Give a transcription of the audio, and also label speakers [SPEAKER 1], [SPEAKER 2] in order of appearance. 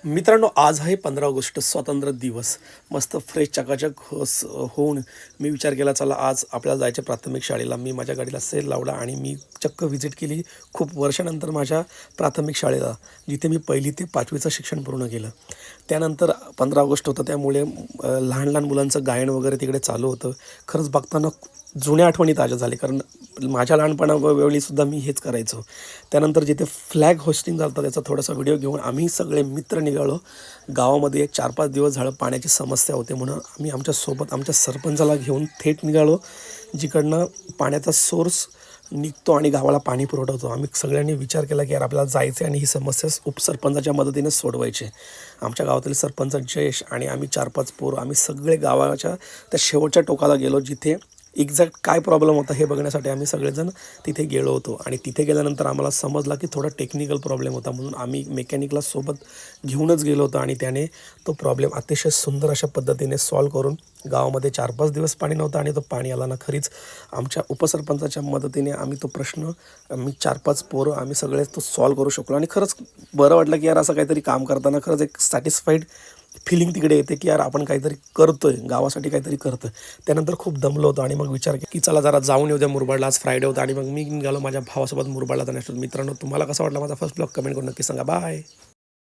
[SPEAKER 1] मित्रांनो, आज आहे 15 ऑगस्ट, स्वातंत्र्य दिवस. मस्त फ्रेश चकाचक होऊन मी विचार केला, चला आज आपल्याला जायचं प्राथमिक शाळेला. मी माझ्या गाडीला सेल लावला आणि मी चक्क व्हिजिट केली खूप वर्षानंतर माझ्या प्राथमिक शाळेला, जिथे मी 1ली ते 5वीचं शिक्षण पूर्ण केलं. त्यानंतर 15 ऑगस्ट होतं, त्यामुळे लहान लहान मुलांचं गायन वगैरे तिकडे चालू होतं. खरंच बघताना जुन्या आठवणी ताज्या झाल्या, कारण माझ्या लहानपणावेळीसुद्धा मी हेच करायचो. त्यानंतर जिथे फ्लॅग होस्टिंग झालं होतं त्याचा थोडासा व्हिडिओ घेऊन आम्ही सगळे मित्र निघालो. गावामध्ये एक 4-5 दिवस झालं पाण्याची समस्या होते, म्हणून आम्ही आमच्यासोबत आमच्या सरपंचाला घेऊन थेट निघालो, जिकडनं पाण्याचा सोर्स निघतो आणि गावाला पाणी पुरवठा. आम्ही सगळ्यांनी विचार केला की यार आपल्याला जायचं आहे आणि ही समस्या उपसरपंचाच्या मदतीने सोडवायची. आमच्या गावातील सरपंच जयेश आणि आम्ही 4-5 पोरं आम्ही सगळे गावाच्या त्या शेवटच्या टोकाला गेलो, जिथे एक्झॅक्ट काय प्रॉब्लेम होता हे बघण्यासाठी आम्ही सगळेजण तिथे गेलो होतो. आणि तिथे गेल्यानंतर आम्हाला समजला की थोडा टेक्निकल प्रॉब्लेम होता, म्हणून आम्ही मेकॅनिकला सोबत घेऊनच गेलो होतो आणि त्याने तो प्रॉब्लेम अतिशय सुंदर अशा पद्धतीने सॉल्व करून गावामध्ये 4-5 दिवस पाणी नव्हतं आणि तो पाणी आला ना. खरीच आमच्या उपसरपंचाच्या मदतीने आम्ही तो प्रश्न, आम्ही 4-5 पोरं आम्ही सगळे तो सॉल्व करू शकलो. आणि खरंच बरं वाटलं की यार असं काहीतरी काम करताना खरंच एक सॅटिस्फाईड फिलिंग तिकडे येते की यार आपण काहीतरी करतोय, गावासाठी काहीतरी करतोय. त्यानंतर खूप दमलो होतो आणि मग विचार केला की चला जरा जाऊन येऊ द्या मुरबाडला. आज फ्रायडे होता आणि मग मी निघालो माझ्या भावासोबत मुरबाडला जाण्यासाठी. मित्रांनो, तुम्हाला कसा वाटला माझा फर्स्ट ब्लॉग कमेंट करून नक्की सांगा. बाय.